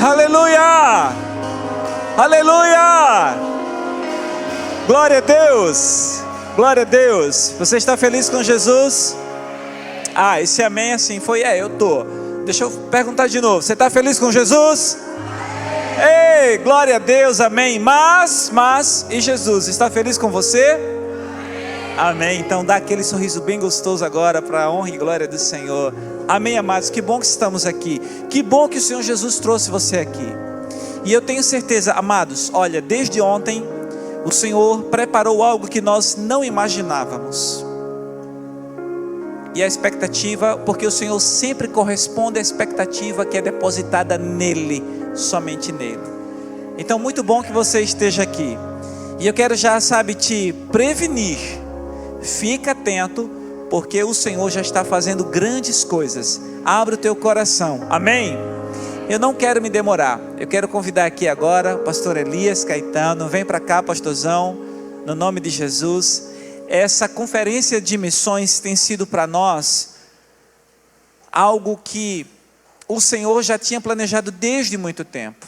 Aleluia! Aleluia! Glória a Deus! Glória a Deus! Você está feliz com Jesus? Esse amém assim foi, eu tô. Deixa eu perguntar de novo, você está feliz com Jesus? Ei, glória a Deus, amém. Mas, e Jesus, está feliz com você? Amém. Então dá aquele sorriso bem gostoso agora para a honra e glória do Senhor. Amém, amados. Que bom que estamos aqui. Que bom que o Senhor Jesus trouxe você aqui. E eu tenho certeza, amados, olha, desde ontem o Senhor preparou algo que nós não imaginávamos. E a expectativa, porque o Senhor sempre corresponde à expectativa que é depositada nele, somente nele. Então muito bom que você esteja aqui. E eu quero já, te prevenir. Fica atento, porque o Senhor já está fazendo grandes coisas. Abre o teu coração, amém? Eu não quero me demorar. Eu quero convidar aqui agora o pastor Elias Caetano. Vem para cá, pastorzão, no nome de Jesus. Essa conferência de missões tem sido para nós algo que o Senhor já tinha planejado desde muito tempo.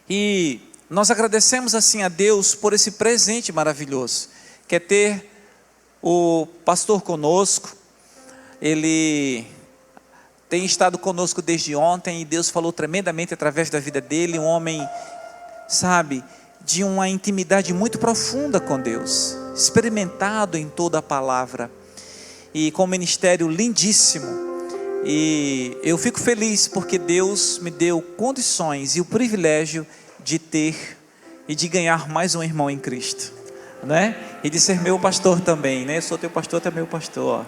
E nós agradecemos assim a Deus por esse presente maravilhoso, que é ter o pastor conosco. Ele tem estado conosco desde ontem e Deus falou tremendamente através da vida dele. Um homem, de uma intimidade muito profunda com Deus, experimentado em toda a palavra e com um ministério lindíssimo. E eu fico feliz porque Deus me deu condições e o privilégio de ter e de ganhar mais um irmão em Cristo, né? E de ser meu pastor também, né? Eu sou teu pastor, tu é meu pastor.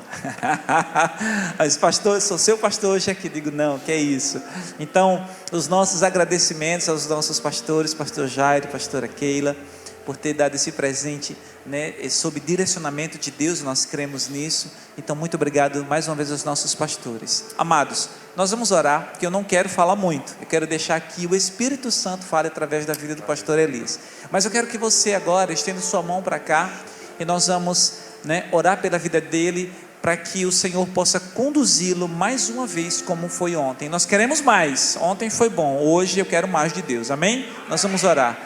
Mas pastor, eu sou seu pastor hoje aqui. Digo, não, que é isso. Então, os nossos agradecimentos aos nossos pastores, pastor Jairo, pastora Keila, por ter dado esse presente, né? Sob direcionamento de Deus, nós cremos nisso. Então, muito obrigado mais uma vez aos nossos pastores. Amados, nós vamos orar, porque eu não quero falar muito. Eu quero deixar que o Espírito Santo fale através da vida do pastor Elias. Mas eu quero que você agora estenda sua mão para cá e nós vamos, orar pela vida dele, para que o Senhor possa conduzi-lo mais uma vez como foi ontem. Nós queremos mais. Ontem foi bom, hoje eu quero mais de Deus, amém? Nós vamos orar.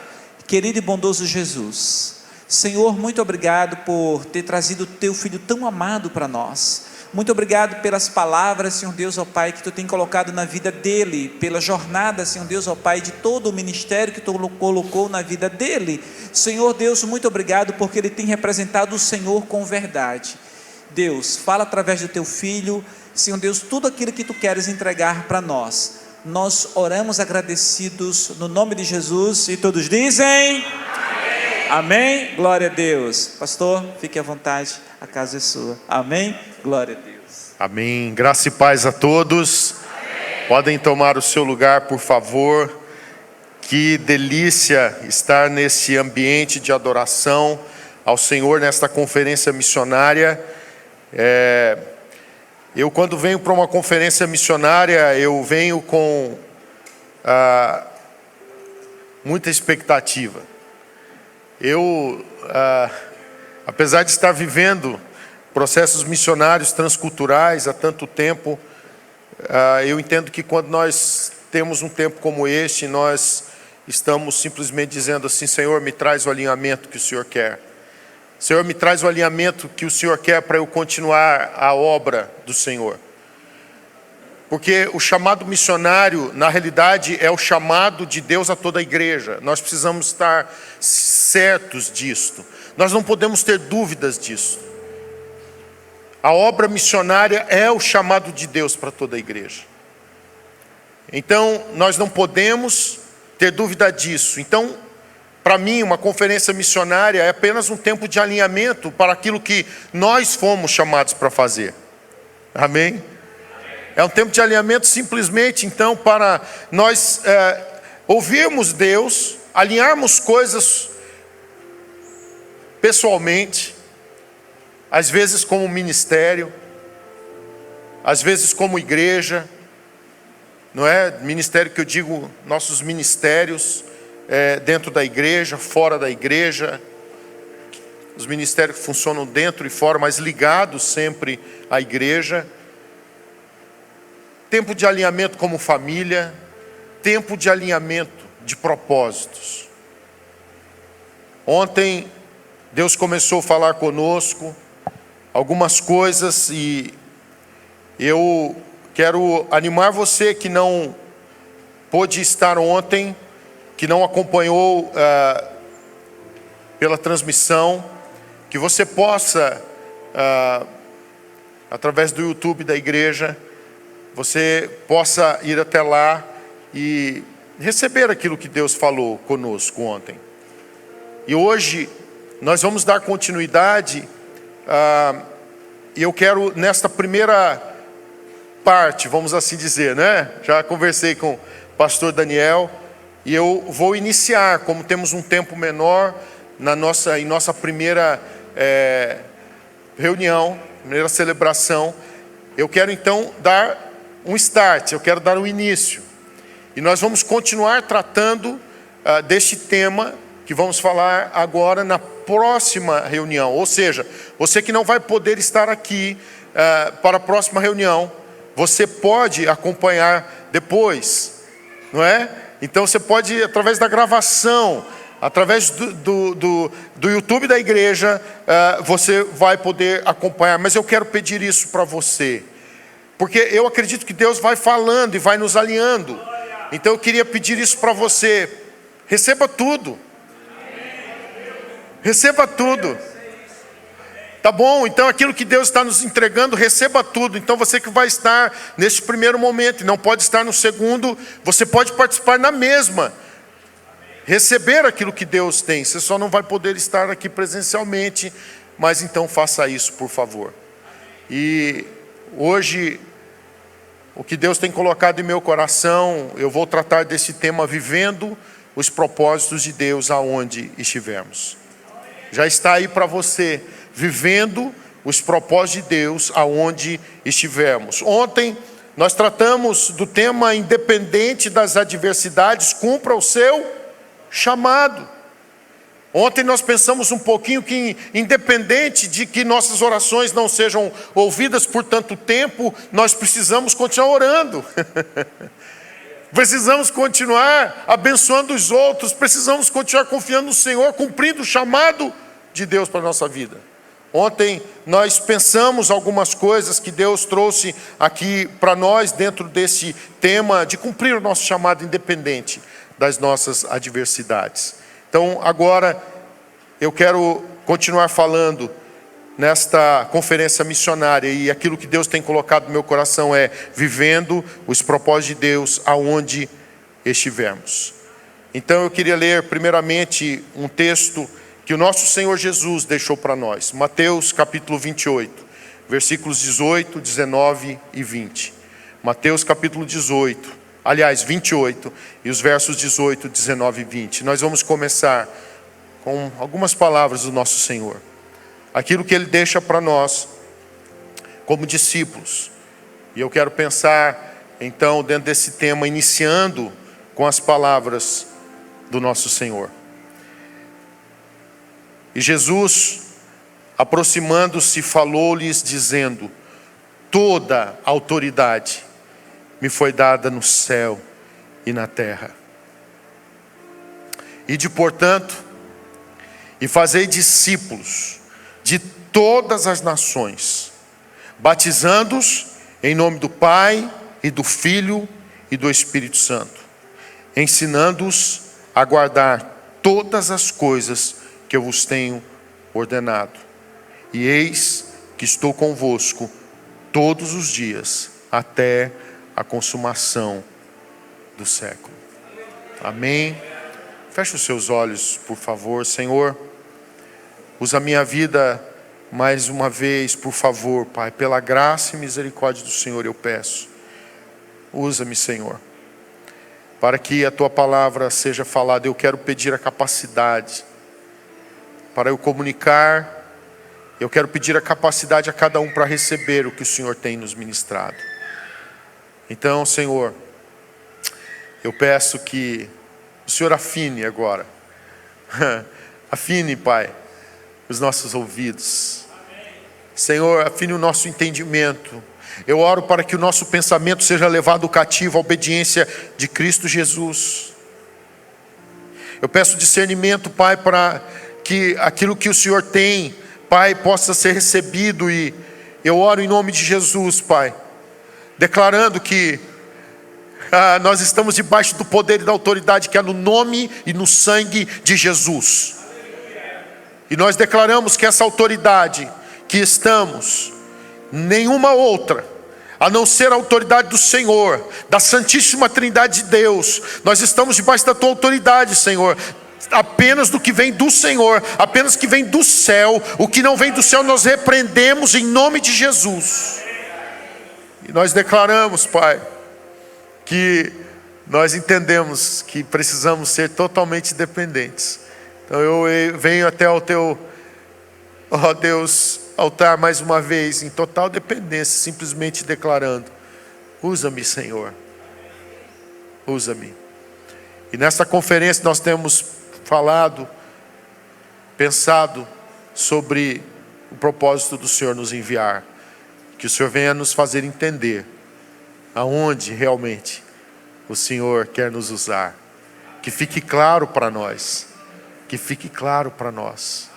Querido e bondoso Jesus, Senhor, muito obrigado por ter trazido o teu filho tão amado para nós. Muito obrigado pelas palavras, Senhor Deus, ó Pai, que tu tem colocado na vida dele, pela jornada, Senhor Deus, ó Pai, de todo o ministério que tu colocou na vida dele. Senhor Deus, muito obrigado porque ele tem representado o Senhor com verdade. Deus, fala através do teu filho, Senhor Deus, tudo aquilo que tu queres entregar para nós. Nós oramos agradecidos no nome de Jesus e todos dizem amém. Amém, glória a Deus. Pastor, fique à vontade, a casa é sua. Amém, glória a Deus. Amém, graça e paz a todos. Amém. Podem tomar o seu lugar, por favor. Que delícia estar nesse ambiente de adoração ao Senhor, nesta conferência missionária. Eu, quando venho para uma conferência missionária, eu venho com muita expectativa. Apesar de estar vivendo processos missionários transculturais há tanto tempo, eu entendo que quando nós temos um tempo como este, nós estamos simplesmente dizendo assim: Senhor, me traz o alinhamento que o Senhor quer. Senhor, me traz o alinhamento que o Senhor quer para eu continuar a obra do Senhor. Porque o chamado missionário, na realidade, é o chamado de Deus a toda a igreja. Nós precisamos estar certos disto. Nós não podemos ter dúvidas disso. A obra missionária é o chamado de Deus para toda a igreja. Então, nós não podemos ter dúvida disso. Então, para mim, uma conferência missionária é apenas um tempo de alinhamento para aquilo que nós fomos chamados para fazer. Amém? É um tempo de alinhamento simplesmente, então, para nós ouvirmos Deus, alinharmos coisas pessoalmente, às vezes como ministério, às vezes como igreja, não é? Ministério que eu digo, nossos ministérios, dentro da igreja, fora da igreja, os ministérios que funcionam dentro e fora, mas ligados sempre à igreja. Tempo de alinhamento como família, tempo de alinhamento de propósitos. Ontem Deus começou a falar conosco algumas coisas e eu quero animar você que não pôde estar ontem, que não acompanhou pela transmissão, que você possa, através do YouTube da igreja, você possa ir até lá e receber aquilo que Deus falou conosco ontem. E hoje nós vamos dar continuidade, e eu quero nesta primeira parte, vamos assim dizer, né? Já conversei com o pastor Daniel e eu vou iniciar, como temos um tempo menor em nossa primeira reunião, primeira celebração. Eu quero então dar um start, eu quero dar um início. E nós vamos continuar tratando deste tema que vamos falar agora na próxima reunião. Ou seja, você que não vai poder estar aqui para a próxima reunião, você pode acompanhar depois, não é? Então você pode, através da gravação, através do YouTube da igreja, você vai poder acompanhar. Mas eu quero pedir isso para você, porque eu acredito que Deus vai falando e vai nos alinhando. Então eu queria pedir isso para você. Receba tudo. Receba tudo. Tá bom? Então aquilo que Deus está nos entregando, receba tudo. Então você que vai estar nesse primeiro momento e não pode estar no segundo, você pode participar na mesma. Receber aquilo que Deus tem. Você só não vai poder estar aqui presencialmente, mas então faça isso, por favor. E hoje, o que Deus tem colocado em meu coração, eu vou tratar desse tema, vivendo os propósitos de Deus aonde estivermos. Já está aí para você, vivendo os propósitos de Deus aonde estivermos. Ontem nós tratamos do tema, independente das adversidades, cumpra o seu chamado. Ontem nós pensamos um pouquinho que, independente de que nossas orações não sejam ouvidas por tanto tempo, nós precisamos continuar orando. Precisamos continuar abençoando os outros, precisamos continuar confiando no Senhor, cumprindo o chamado de Deus para a nossa vida. Ontem nós pensamos algumas coisas que Deus trouxe aqui para nós dentro desse tema de cumprir o nosso chamado independente das nossas adversidades. Então agora eu quero continuar falando nesta conferência missionária, e aquilo que Deus tem colocado no meu coração é vivendo os propósitos de Deus aonde estivermos. Então eu queria ler primeiramente um texto que o nosso Senhor Jesus deixou para nós. Mateus capítulo 28, versículos 18, 19 e 20. Mateus capítulo 28, e os versos 18, 19 e 20. Nós vamos começar com algumas palavras do nosso Senhor. Aquilo que Ele deixa para nós como discípulos. E eu quero pensar então dentro desse tema, iniciando com as palavras do nosso Senhor. E Jesus, aproximando-se, falou-lhes dizendo: toda autoridade me foi dada no céu e na terra. Ide, portanto, e fazei discípulos de todas as nações, batizando-os em nome do Pai e do Filho e do Espírito Santo, ensinando-os a guardar todas as coisas que eu vos tenho ordenado. E eis que estou convosco todos os dias, até a consumação do século. Amém. Feche os seus olhos, por favor. Senhor, usa a minha vida mais uma vez, por favor, Pai. Pela graça e misericórdia do Senhor eu peço. Usa-me, Senhor, para que a Tua palavra seja falada. Eu quero pedir a capacidade para eu comunicar. Eu quero pedir a capacidade a cada um para receber o que o Senhor tem nos ministrado. Então, Senhor, eu peço que o Senhor afine agora. Afine, Pai, os nossos ouvidos. Senhor, afine o nosso entendimento. Eu oro para que o nosso pensamento seja levado cativo à obediência de Cristo Jesus. Eu peço discernimento, Pai, para que aquilo que o Senhor tem, Pai, possa ser recebido. E eu oro em nome de Jesus, Pai, declarando que nós estamos debaixo do poder e da autoridade que há no nome e no sangue de Jesus. E nós declaramos que essa autoridade que estamos, nenhuma outra, a não ser a autoridade do Senhor, da Santíssima Trindade de Deus. Nós estamos debaixo da tua autoridade, Senhor, apenas do que vem do Senhor, apenas que vem do céu. O que não vem do céu nós repreendemos em nome de Jesus. E nós declaramos, Pai, que nós entendemos que precisamos ser totalmente dependentes. Então eu venho até o teu, ó Deus, altar mais uma vez, em total dependência, simplesmente declarando: usa-me, Senhor, usa-me. E nessa conferência nós temos falado, pensado sobre o propósito do Senhor nos enviar. Que o Senhor venha nos fazer entender aonde realmente o Senhor quer nos usar. Que fique claro para nós, que fique claro para nós.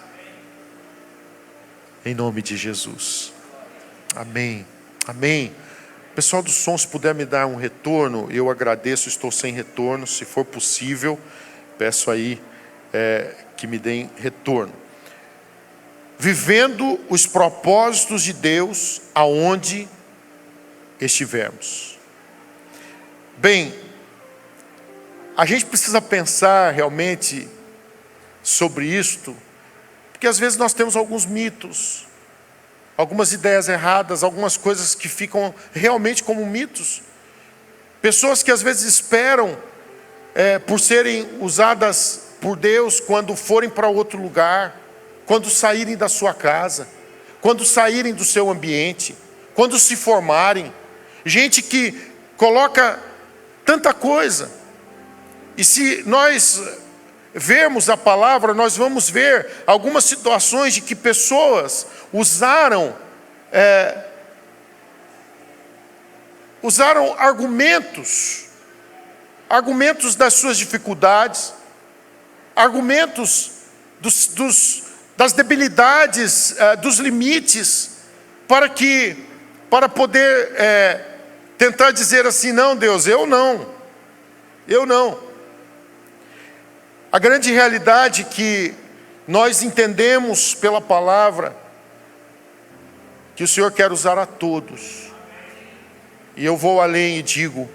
Em nome de Jesus. Amém. Amém. Pessoal do som, se puder me dar um retorno, eu agradeço. Estou sem retorno. Se for possível, peço aí que me deem retorno. Vivendo os propósitos de Deus aonde estivermos. Bem, a gente precisa pensar realmente sobre isto, porque às vezes nós temos alguns mitos, algumas ideias erradas, algumas coisas que ficam realmente como mitos. Pessoas que às vezes esperam por serem usadas por Deus quando forem para outro lugar, quando saírem da sua casa, quando saírem do seu ambiente, quando se formarem. Gente que coloca tanta coisa. E se nós vermos a palavra, nós vamos ver algumas situações de que pessoas usaram argumentos das suas dificuldades, argumentos das debilidades, dos limites, para poder tentar dizer assim: não, Deus, eu não. A grande realidade que nós entendemos pela palavra, que o Senhor quer usar a todos. E eu vou além e digo: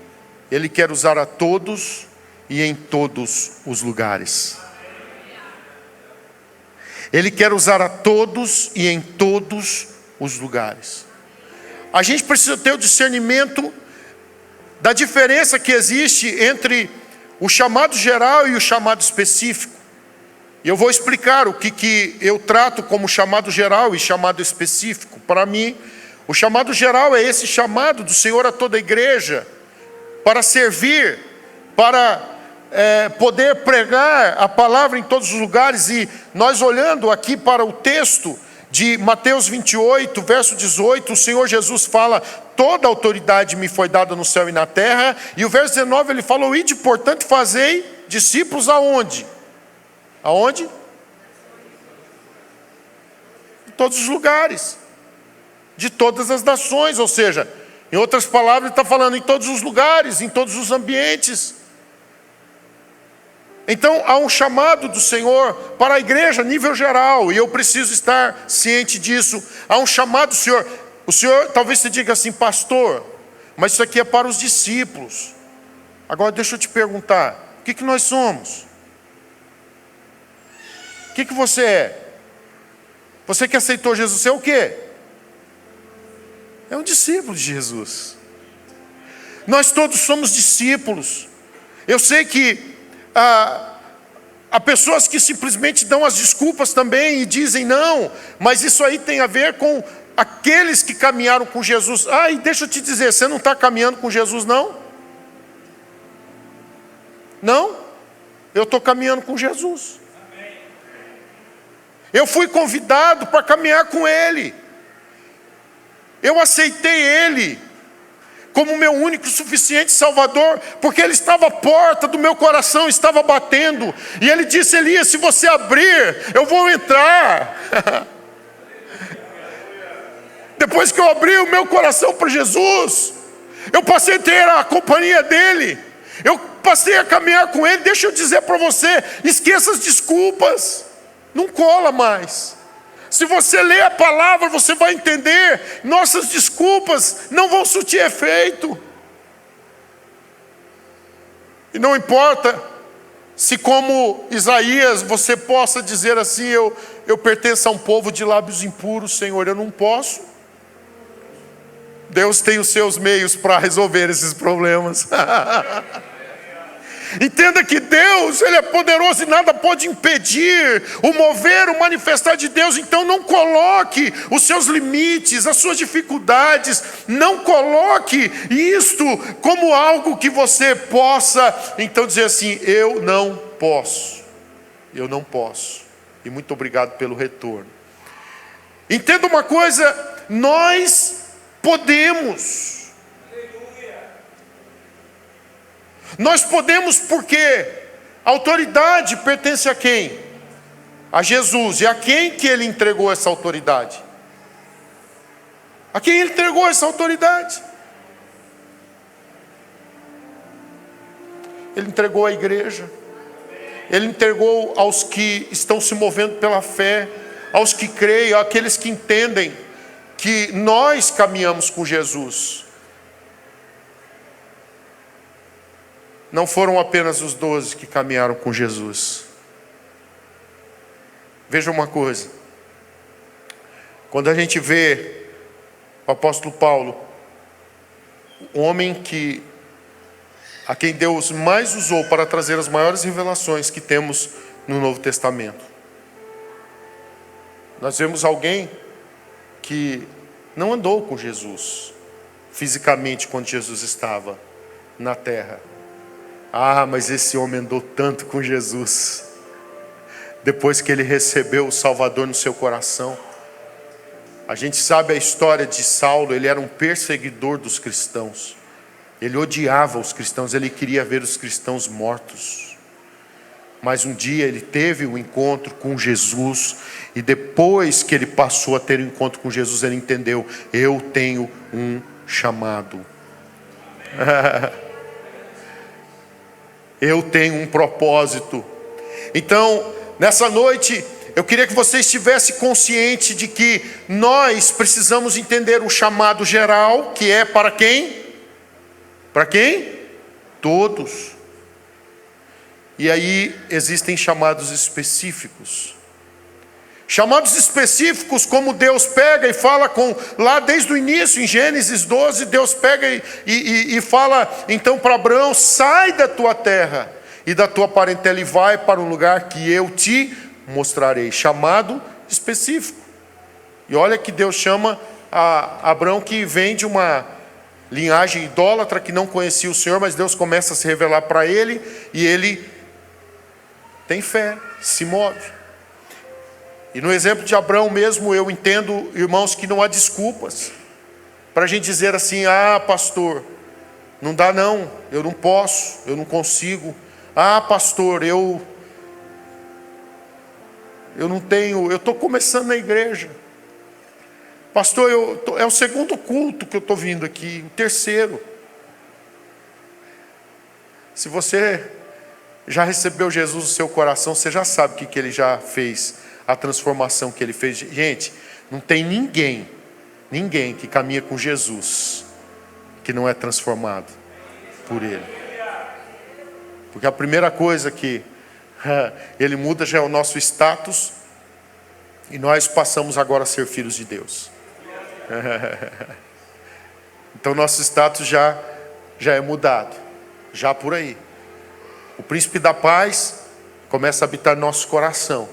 Ele quer usar a todos e em todos os lugares. Ele quer usar a todos e em todos os lugares. A gente precisa ter o discernimento da diferença que existe entre o chamado geral e o chamado específico. E eu vou explicar o que eu trato como chamado geral e chamado específico. Para mim, o chamado geral é esse chamado do Senhor a toda a igreja, para servir, para poder pregar a palavra em todos os lugares. E nós olhando aqui para o texto de Mateus 28, verso 18, o Senhor Jesus fala: toda autoridade me foi dada no céu e na terra. E o verso 19 ele falou: ide, portanto, fazei discípulos aonde? Aonde? Em todos os lugares, de todas as nações. Ou seja, em outras palavras, ele está falando em todos os lugares, em todos os ambientes. Então há um chamado do Senhor para a igreja a nível geral, e eu preciso estar ciente disso. Há um chamado do Senhor. O Senhor talvez você diga assim: pastor, mas isso aqui é para os discípulos. Agora deixa eu te perguntar: o que nós somos? O que você é? Você que aceitou Jesus, você é o quê? É um discípulo de Jesus. Nós todos somos discípulos. Eu sei que há pessoas que simplesmente dão as desculpas também e dizem: não, mas isso aí tem a ver com aqueles que caminharam com Jesus. E deixa eu te dizer, você não está caminhando com Jesus, não? Não? Eu estou caminhando com Jesus. Eu fui convidado para caminhar com Ele. eu aceitei Ele como meu único e suficiente Salvador, porque Ele estava à porta do meu coração, estava batendo. E Ele disse: Elias, se você abrir, eu vou entrar. Depois que eu abri o meu coração para Jesus, eu passei a ter a companhia dEle, eu passei a caminhar com Ele. Deixa eu dizer para você, esqueça as desculpas, não cola mais. Se você ler a palavra, você vai entender, nossas desculpas não vão surtir efeito. E não importa se, como Isaías, você possa dizer assim: eu pertenço a um povo de lábios impuros. Senhor, eu não posso. Deus tem os seus meios para resolver esses problemas. Entenda que Deus, Ele é poderoso e nada pode impedir o mover, o manifestar de Deus. Então não coloque os seus limites, as suas dificuldades, não coloque isto como algo que você possa então dizer assim: eu não posso, eu não posso. E muito obrigado pelo retorno. Entenda uma coisa, nós podemos. Nós podemos porque a autoridade pertence a quem? A Jesus. E a quem que Ele entregou essa autoridade? A quem Ele entregou essa autoridade? Ele entregou à igreja. Ele entregou aos que estão se movendo pela fé, aos que creem, àqueles que entendem que nós caminhamos com Jesus. Não foram apenas os 12 que caminharam com Jesus. Veja uma coisa. Quando a gente vê o apóstolo Paulo, o homem a quem Deus mais usou para trazer as maiores revelações que temos no Novo Testamento, nós vemos alguém que não andou com Jesus fisicamente quando Jesus estava na terra. Ah, mas esse homem andou tanto com Jesus. Depois que ele recebeu o Salvador no seu coração. A gente sabe a história de Saulo. Ele era um perseguidor dos cristãos. Ele odiava os cristãos. Ele queria ver os cristãos mortos. Mas um dia ele teve um encontro com Jesus. E depois que ele passou a ter um encontro com Jesus, ele entendeu: eu tenho um chamado. Eu tenho um propósito. Então, nessa noite, eu queria que você estivesse consciente de que nós precisamos entender o chamado geral, que é para quem? Para quem? Todos. E aí existem chamados específicos. Chamados específicos, como Deus pega e fala lá desde o início, em Gênesis 12, Deus pega e fala então para Abraão: sai da tua terra e da tua parentela e vai para um lugar que eu te mostrarei. Chamado específico. E olha que Deus chama a Abraão, que vem de uma linhagem idólatra, que não conhecia o Senhor, mas Deus começa a se revelar para ele, e ele tem fé, se move. E no exemplo de Abraão mesmo, eu entendo, irmãos, que não há desculpas para a gente dizer assim: ah, pastor, não dá não, eu não posso, eu não consigo. Ah, pastor, eu não tenho, eu estou começando na igreja. Pastor, é o segundo culto que eu estou vindo aqui, o terceiro. Se você já recebeu Jesus no seu coração, você já sabe o que Ele já fez, a transformação que Ele fez. Gente, não tem ninguém que caminha com Jesus que não é transformado por Ele. Porque a primeira coisa que Ele muda já é o nosso status, e nós passamos agora a ser filhos de Deus. Então nosso status já é mudado, já por aí. O príncipe da paz começa a habitar nosso coração.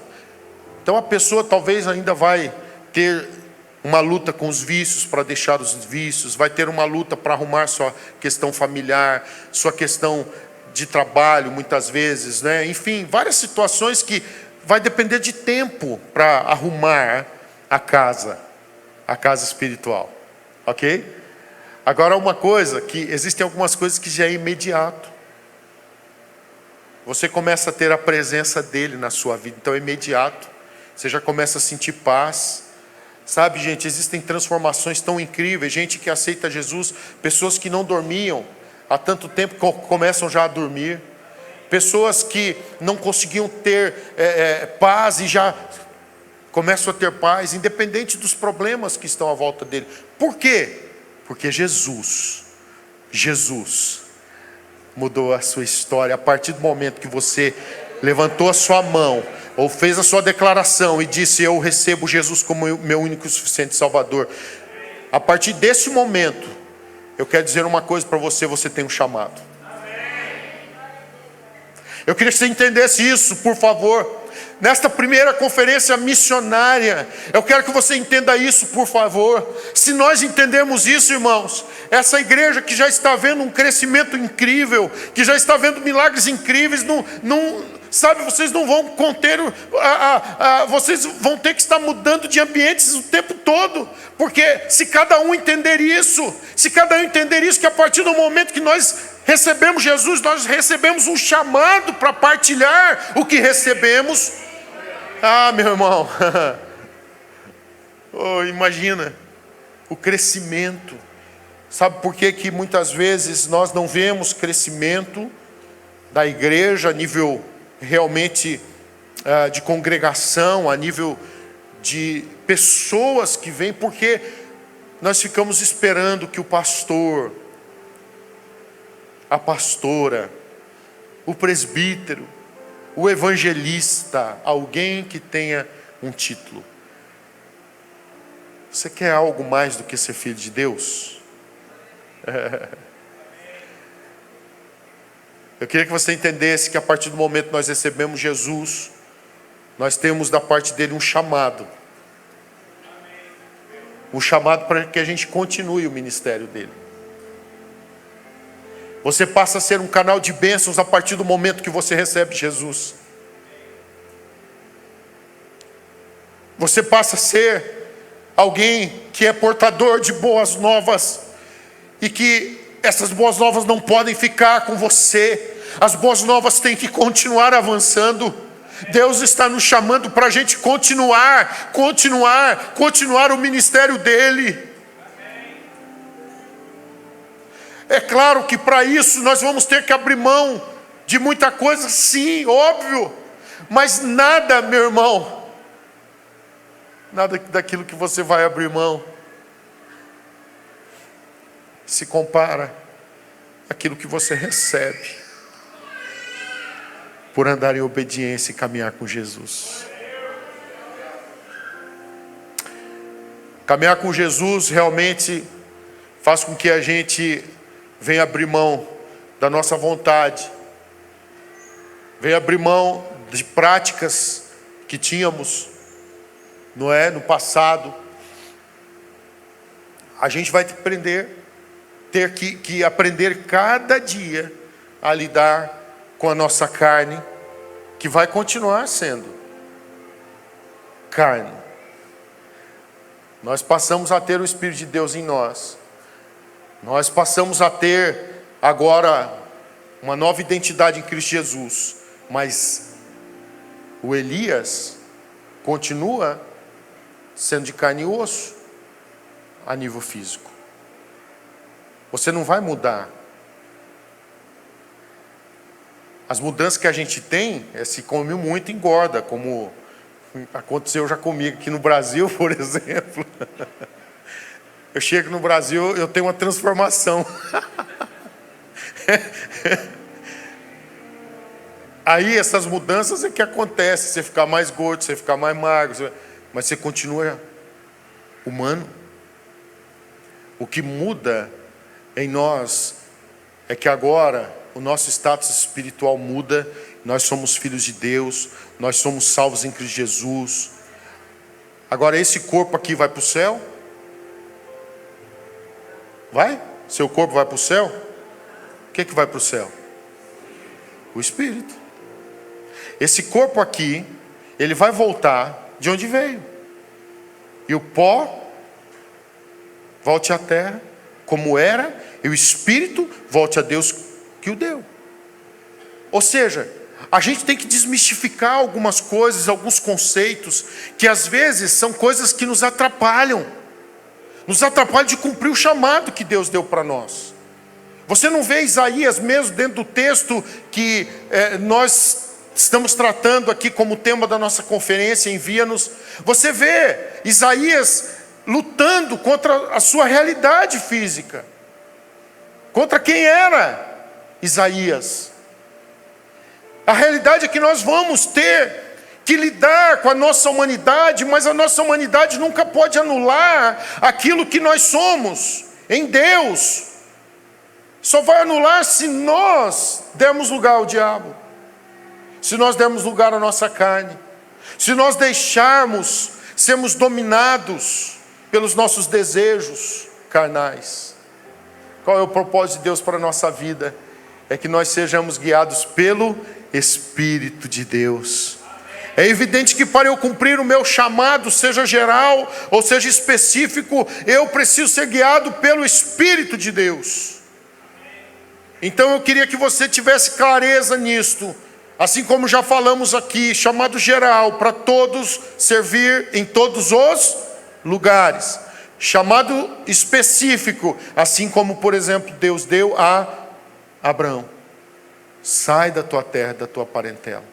Então a pessoa talvez ainda vai ter uma luta com os vícios, para deixar os vícios, vai ter uma luta para arrumar sua questão familiar, sua questão de trabalho muitas vezes, né? Enfim, várias situações que vai depender de tempo para arrumar a casa espiritual. Ok? Agora uma coisa, que existem algumas coisas que já é imediato. Você começa a ter a presença dele na sua vida, então é imediato. Você já começa a sentir paz. Sabe, gente, existem transformações tão incríveis. Gente que aceita Jesus, pessoas que não dormiam há tanto tempo começam já a dormir. Pessoas que não conseguiam ter paz e já começam a ter paz, independente dos problemas que estão à volta dele. Por quê? Porque Jesus mudou a sua história. A partir do momento que você levantou a sua mão, ou fez a sua declaração e disse: eu recebo Jesus como meu único e suficiente Salvador. A partir desse momento, eu quero dizer uma coisa para você: você tem um chamado. Eu queria que você entendesse isso, por favor. Nesta primeira conferência missionária, eu quero que você entenda isso, por favor. Se nós entendemos isso, irmãos, essa igreja que já está vendo um crescimento incrível, que já está vendo milagres incríveis, sabe, vocês não vão conter, vocês vão ter que estar mudando de ambientes o tempo todo, porque se cada um entender isso, que a partir do momento que nós recebemos Jesus, nós recebemos um chamado para partilhar o que recebemos. Meu irmão, imagina o crescimento. Sabe por que muitas vezes nós não vemos crescimento da igreja a nível realmente de congregação, a nível de pessoas que vêm? Porque nós ficamos esperando que o pastor, a pastora, o presbítero, o evangelista, alguém que tenha um título. Você quer algo mais do que ser filho de Deus? Eu queria que você entendesse que a partir do momento que nós recebemos Jesus, nós temos da parte dele um chamado. Um chamado para que a gente continue o ministério dele. Você passa a ser um canal de bênçãos a partir do momento que você recebe Jesus. Você passa a ser alguém que é portador de boas novas. E que essas boas novas não podem ficar com você. As boas novas têm que continuar avançando. Deus está nos chamando para a gente continuar o ministério dele. É claro que para isso nós vamos ter que abrir mão de muita coisa, sim, óbvio. Mas nada, meu irmão, nada daquilo que você vai abrir mão se compara àquilo que você recebe por andar em obediência e caminhar com Jesus. Caminhar com Jesus realmente faz com que a gente venha abrir mão da nossa vontade, venha abrir mão de práticas que tínhamos, no passado. A gente vai ter que aprender cada dia a lidar com a nossa carne, que vai continuar sendo carne. Nós passamos a ter o Espírito de Deus em nós. Nós passamos a ter agora uma nova identidade em Cristo Jesus. Mas o Elias continua sendo de carne e osso a nível físico. Você não vai mudar. As mudanças que a gente tem se come muito, engorda, como aconteceu já comigo aqui no Brasil, por exemplo. Eu chego no Brasil, eu tenho uma transformação. Aí essas mudanças é que acontecem. Você ficar mais gordo, você ficar mais magro, mas você continua humano. O que muda em nós é que agora o nosso status espiritual muda. Nós somos filhos de Deus, nós somos salvos em Cristo Jesus. Agora esse corpo aqui vai para o céu? Vai? Seu corpo vai para o céu? O que vai para o céu? O Espírito. Esse corpo aqui, ele vai voltar de onde veio. E o pó volte à terra, como era, e o espírito volte a Deus que o deu. Ou seja, a gente tem que desmistificar algumas coisas, alguns conceitos, que às vezes são coisas que nos atrapalham de cumprir o chamado que Deus deu para nós. Você não vê Isaías mesmo dentro do texto que nós estamos tratando aqui como tema da nossa conferência, envia-nos. Você vê Isaías lutando contra a sua realidade física, contra quem era Isaías. A realidade é que nós vamos ter que lidar com a nossa humanidade, mas a nossa humanidade nunca pode anular aquilo que nós somos em Deus. Só vai anular se nós dermos lugar ao diabo, se nós dermos lugar à nossa carne, se nós deixarmos sermos dominados pelos nossos desejos carnais. Qual é o propósito de Deus para a nossa vida? É que nós sejamos guiados pelo Espírito de Deus. É evidente que para eu cumprir o meu chamado, seja geral ou seja específico, eu preciso ser guiado pelo Espírito de Deus. Então eu queria que você tivesse clareza nisto. Assim como já falamos aqui, chamado geral, para todos servir em todos os lugares. Chamado específico, assim como, por exemplo, Deus deu a Abraão. Sai da tua terra, da tua parentela.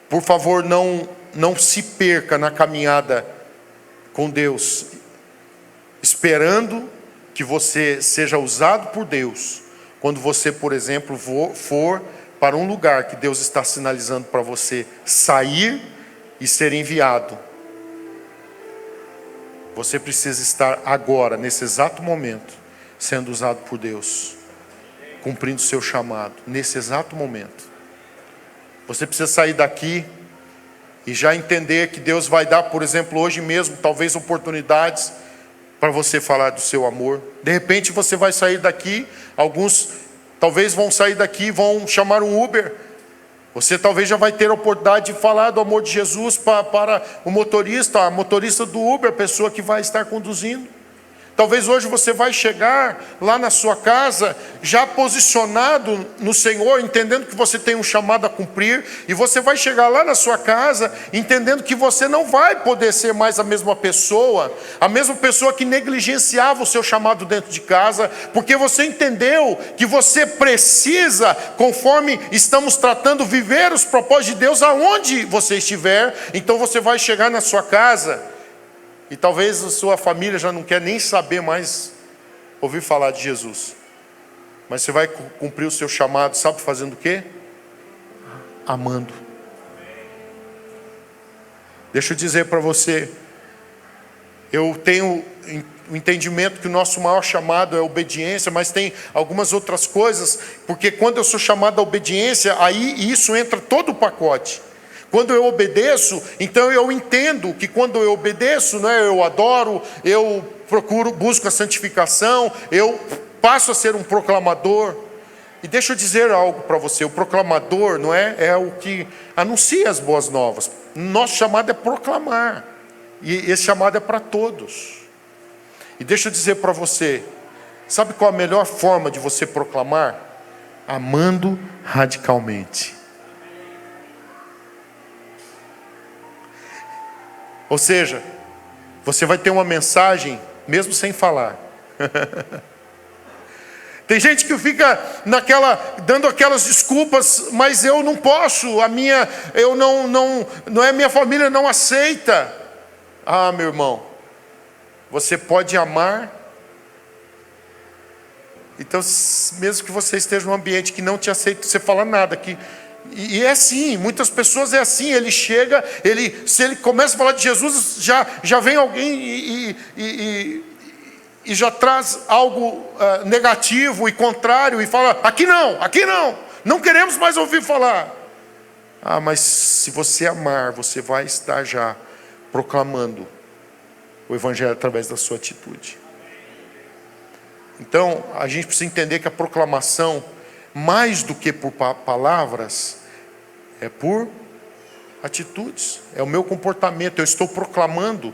Por favor, não se perca na caminhada com Deus, esperando que você seja usado por Deus, quando você, por exemplo, for para um lugar que Deus está sinalizando para você sair e ser enviado. Você precisa estar agora, nesse exato momento, sendo usado por Deus, cumprindo o seu chamado, nesse exato momento. Você precisa sair daqui e já entender que Deus vai dar, por exemplo, hoje mesmo, talvez oportunidades para você falar do seu amor. De repente você vai sair daqui, alguns talvez vão sair daqui e vão chamar um Uber. Você talvez já vai ter a oportunidade de falar do amor de Jesus para o motorista, a motorista do Uber, a pessoa que vai estar conduzindo. Talvez hoje você vai chegar lá na sua casa, já posicionado no Senhor, entendendo que você tem um chamado a cumprir, e você vai chegar lá na sua casa, entendendo que você não vai poder ser mais a mesma pessoa que negligenciava o seu chamado dentro de casa, porque você entendeu que você precisa, conforme estamos tratando, viver os propósitos de Deus aonde você estiver. Então você vai chegar na sua casa, e talvez a sua família já não quer nem saber mais ouvir falar de Jesus. Mas você vai cumprir o seu chamado, sabe fazendo o quê? Amando. Deixa eu dizer para você, eu tenho o entendimento que o nosso maior chamado é obediência, mas tem algumas outras coisas, porque quando eu sou chamado à obediência, aí isso entra todo o pacote. Quando eu obedeço, então eu entendo que quando eu obedeço, eu adoro, eu busco a santificação, eu passo a ser um proclamador. E deixa eu dizer algo para você, o proclamador é o que anuncia as boas novas. Nosso chamado é proclamar, e esse chamado é para todos. E deixa eu dizer para você, sabe qual a melhor forma de você proclamar? Amando radicalmente. Ou seja, você vai ter uma mensagem mesmo sem falar. Tem gente que fica dando aquelas desculpas, mas eu não posso, minha família não aceita. Ah, meu irmão, você pode amar. Então, mesmo que você esteja num ambiente que não te aceita, você fala nada, e é assim, muitas pessoas é assim, ele chega, se ele começa a falar de Jesus, já vem alguém e já traz algo negativo e contrário, e fala, aqui não queremos mais ouvir falar. Ah, mas se você amar, você vai estar já proclamando o Evangelho através da sua atitude. Então, a gente precisa entender que a proclamação, mais do que por palavras, é por atitudes, é o meu comportamento. Eu estou proclamando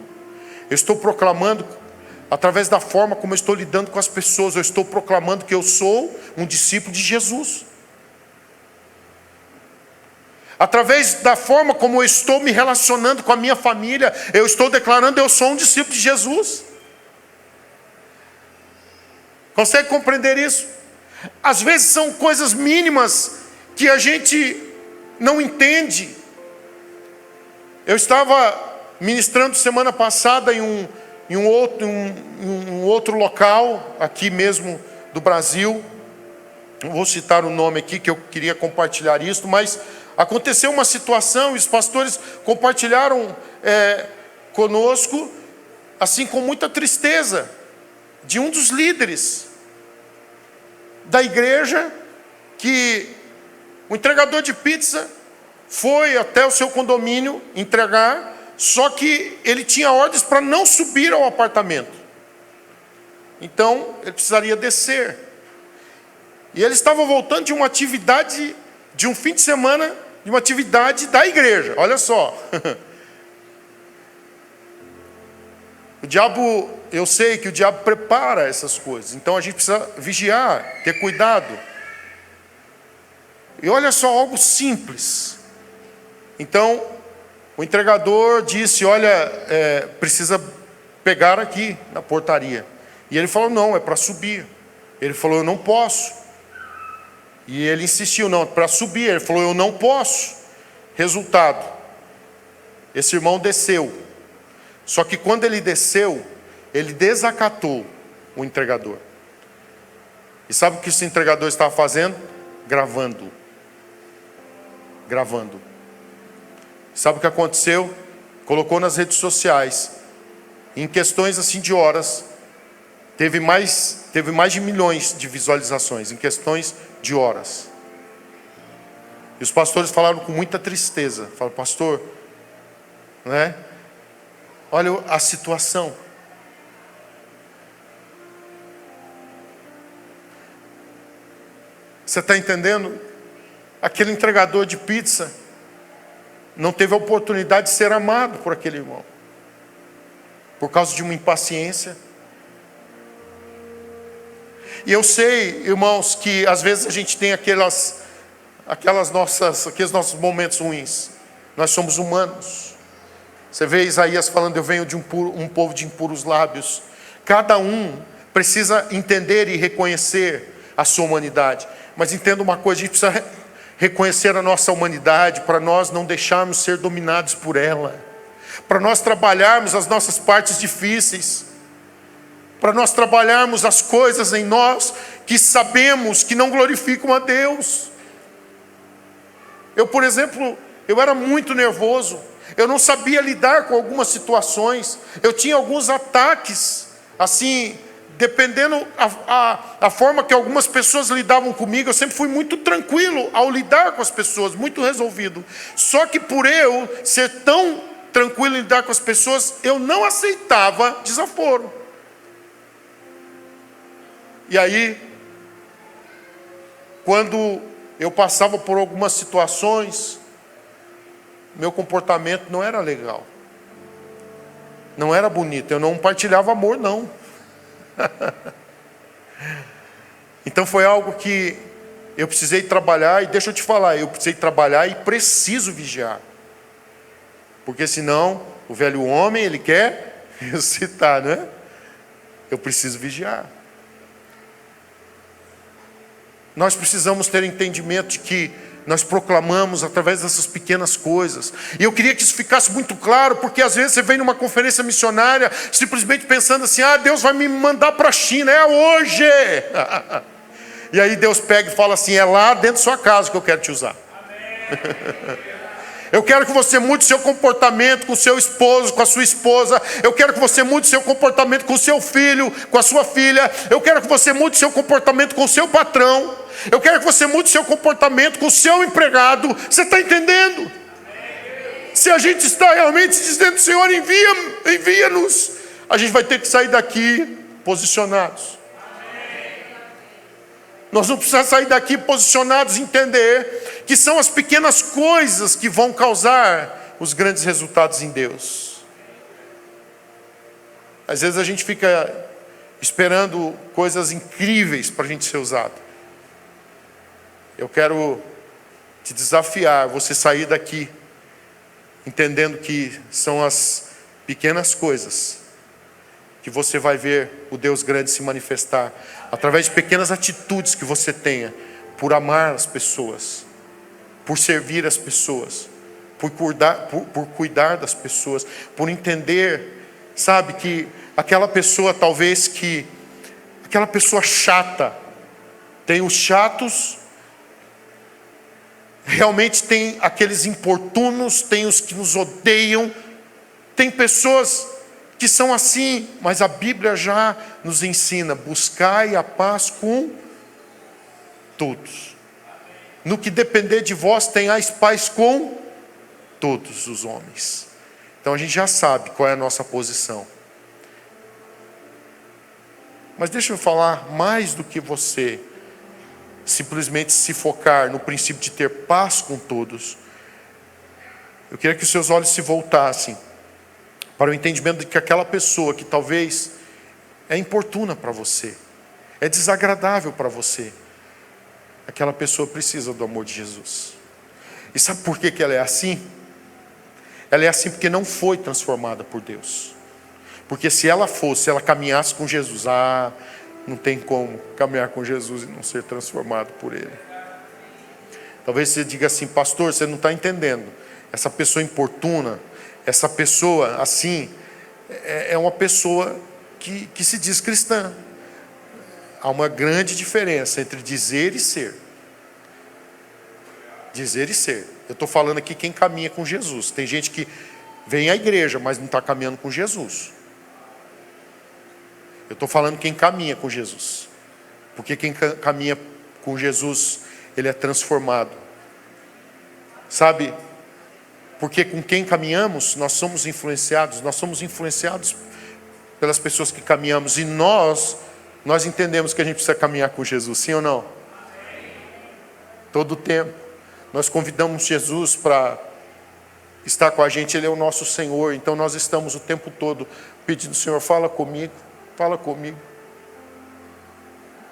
através da forma como eu estou lidando com as pessoas, eu estou proclamando que eu sou um discípulo de Jesus. Através da forma como eu estou me relacionando com a minha família, eu estou declarando que eu sou um discípulo de Jesus. Consegue compreender isso? Às vezes são coisas mínimas que a gente não entende. Eu estava ministrando semana passada em um outro local, aqui mesmo do Brasil. Não vou citar o nome aqui, que eu queria compartilhar isso, mas aconteceu uma situação e os pastores compartilharam conosco, assim, com muita tristeza, de um dos líderes da igreja, que o entregador de pizza foi até o seu condomínio entregar, só que ele tinha ordens para não subir ao apartamento. Então, ele precisaria descer. E ele estava voltando de uma atividade, de um fim de semana, de uma atividade da igreja. Olha só. O diabo, eu sei que o diabo prepara essas coisas. Então, a gente precisa vigiar, ter cuidado. E olha só, algo simples. Então, o entregador disse, olha, precisa pegar aqui na portaria. E ele falou, não, é para subir. Ele falou, eu não posso. E ele insistiu, não, é para subir. Ele falou, eu não posso. Resultado, esse irmão desceu. Só que quando ele desceu, ele desacatou o entregador. E sabe o que esse entregador estava fazendo? Gravando. Sabe o que aconteceu? Colocou nas redes sociais. Em questões assim de horas, teve mais de milhões de visualizações. Em questões de horas. E os pastores falaram com muita tristeza. Falaram, pastor, né? Olha a situação. Você está entendendo? Aquele entregador de pizza não teve a oportunidade de ser amado por aquele irmão, por causa de uma impaciência. E eu sei, irmãos, que às vezes a gente tem aqueles nossos momentos ruins. Nós somos humanos. Você vê Isaías falando, eu venho de um povo de impuros lábios. Cada um precisa entender e reconhecer a sua humanidade. Mas entenda uma coisa, a gente precisa reconhecer a nossa humanidade para nós não deixarmos ser dominados por ela. Para nós trabalharmos as nossas partes difíceis. Para nós trabalharmos as coisas em nós que sabemos que não glorificam a Deus. Eu, por exemplo, eu era muito nervoso. Eu não sabia lidar com algumas situações. Eu tinha alguns ataques, assim, dependendo a forma que algumas pessoas lidavam comigo. Eu sempre fui muito tranquilo ao lidar com as pessoas, muito resolvido. Só que por eu ser tão tranquilo em lidar com as pessoas, eu não aceitava desaforo. E aí, quando eu passava por algumas situações, meu comportamento não era legal. Não era bonito. Eu não partilhava amor, não. Então foi algo que eu precisei trabalhar. E deixa eu te falar, eu precisei trabalhar e preciso vigiar. Porque senão, o velho homem, ele quer ressuscitar, né? Eu preciso vigiar. Nós precisamos ter entendimento de que nós proclamamos através dessas pequenas coisas. E eu queria que isso ficasse muito claro, porque às vezes você vem numa conferência missionária, simplesmente pensando assim, Deus vai me mandar para a China, é hoje. E aí Deus pega e fala assim, é lá dentro da sua casa que eu quero te usar. Eu quero que você mude seu comportamento com o seu esposo, com a sua esposa. Eu quero que você mude seu comportamento com o seu filho, com a sua filha. Eu quero que você mude seu comportamento com o seu patrão. Eu quero que você mude seu comportamento com o seu empregado. Você está entendendo? Se a gente está realmente dizendo, Senhor, envia-nos, a gente vai ter que sair daqui posicionados. Nós não precisamos sair daqui posicionados e entender que são as pequenas coisas que vão causar os grandes resultados em Deus. Às vezes a gente fica esperando coisas incríveis para a gente ser usado. Eu quero te desafiar, você sair daqui entendendo que são as pequenas coisas que você vai ver o Deus grande se manifestar através de pequenas atitudes que você tenha por amar as pessoas, por servir as pessoas, por cuidar das pessoas, por entender, sabe, que aquela pessoa talvez aquela pessoa chata, tem os chatos, realmente tem aqueles importunos, tem os que nos odeiam, tem pessoas que são assim, mas a Bíblia já nos ensina: buscai a paz com todos. No que depender de vós, tenhais paz com todos os homens. Então a gente já sabe qual é a nossa posição. Mas deixa eu falar mais do que você simplesmente se focar no princípio de ter paz com todos. Eu queria que os seus olhos se voltassem para o entendimento de que aquela pessoa que talvez é importuna para você, é desagradável para você, aquela pessoa precisa do amor de Jesus. E sabe por que ela é assim? Ela é assim porque não foi transformada por Deus. Porque se ela caminhasse com Jesus, não tem como caminhar com Jesus e não ser transformado por Ele. Talvez você diga assim: pastor, você não está entendendo. Essa pessoa importuna, essa pessoa assim, é uma pessoa que se diz cristã. Há uma grande diferença entre dizer e ser. Dizer e ser. Eu estou falando aqui quem caminha com Jesus. Tem gente que vem à igreja, mas não está caminhando com Jesus. Eu estou falando quem caminha com Jesus. Porque quem caminha com Jesus, ele é transformado. Sabe? Porque com quem caminhamos, nós somos influenciados pelas pessoas que caminhamos. E nós entendemos que a gente precisa caminhar com Jesus, sim ou não? Todo o tempo. Nós convidamos Jesus para estar com a gente, Ele é o nosso Senhor. Então nós estamos o tempo todo pedindo: Senhor, fala comigo. Fala comigo.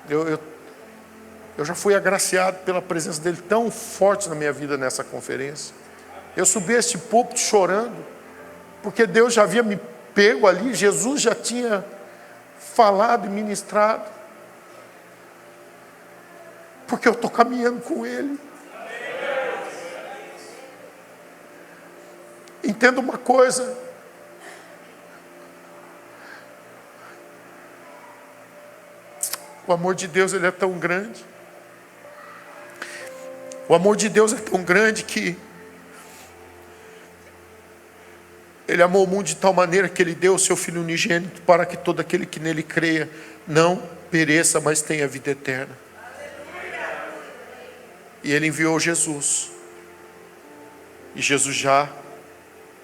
Eu já fui agraciado pela presença dele tão forte na minha vida nessa conferência. Eu subi a este púlpito chorando, porque Deus já havia me pego ali, Jesus já tinha falado e ministrado. Porque eu estou caminhando com Ele. Entenda uma coisa. O amor de Deus, ele é tão grande. O amor de Deus é tão grande que Ele amou o mundo de tal maneira que Ele deu o seu Filho unigênito para que todo aquele que nele creia não pereça, mas tenha vida eterna. E Ele enviou Jesus. E Jesus já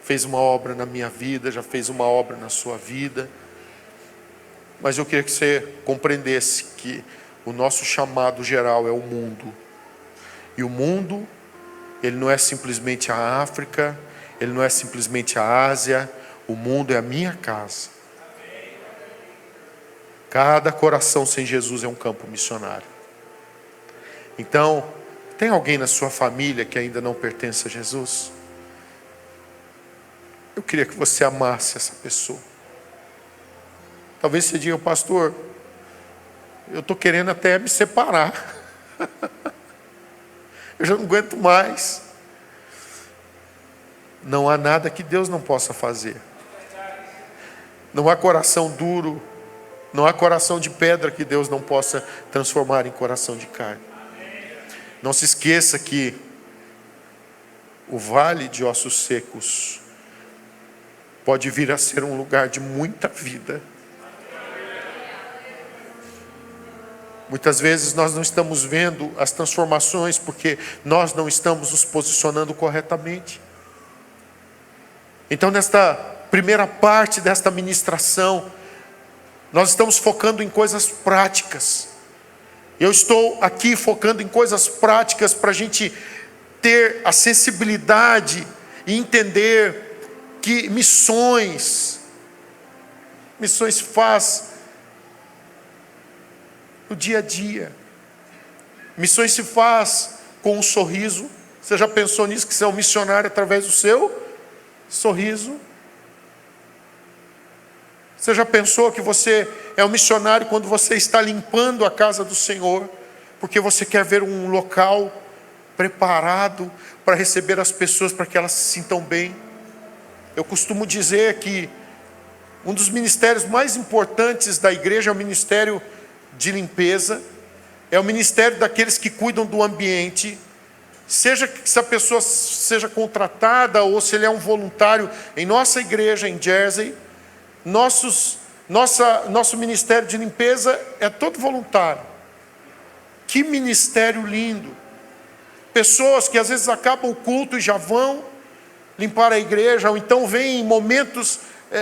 fez uma obra na minha vida, já fez uma obra na sua vida. Mas eu queria que você compreendesse que o nosso chamado geral é o mundo. E o mundo, ele não é simplesmente a África, ele não é simplesmente a Ásia. O mundo é a minha casa. Cada coração sem Jesus é um campo missionário. Então, tem alguém na sua família que ainda não pertence a Jesus? Eu queria que você amasse essa pessoa. Talvez você diga: pastor, eu estou querendo até me separar. Eu já não aguento mais. Não há nada que Deus não possa fazer. Não há coração duro, não há coração de pedra que Deus não possa transformar em coração de carne. Não se esqueça que o vale de ossos secos pode vir a ser um lugar de muita vida. Muitas vezes nós não estamos vendo as transformações porque nós não estamos nos posicionando corretamente. Então, nesta primeira parte desta ministração, nós estamos focando em coisas práticas. Eu estou aqui focando em coisas práticas para a gente ter a sensibilidade e entender que missões Missões se faz no dia a dia. Missões se faz com um sorriso. Você já pensou nisso, que você é um missionário através do seu sorriso? Você já pensou que você é um missionário quando você está limpando a casa do Senhor, porque você quer ver um local preparado para receber as pessoas, para que elas se sintam bem? Eu costumo dizer que um dos ministérios mais importantes da igreja é o ministério de limpeza, é o ministério daqueles que cuidam do ambiente, seja que se a pessoa seja contratada ou se ele é um voluntário. Em nossa igreja em Jersey, nosso ministério de limpeza é todo voluntário. Que ministério lindo! Pessoas que às vezes acabam o culto e já vão limpar a igreja, ou então vêm em momentos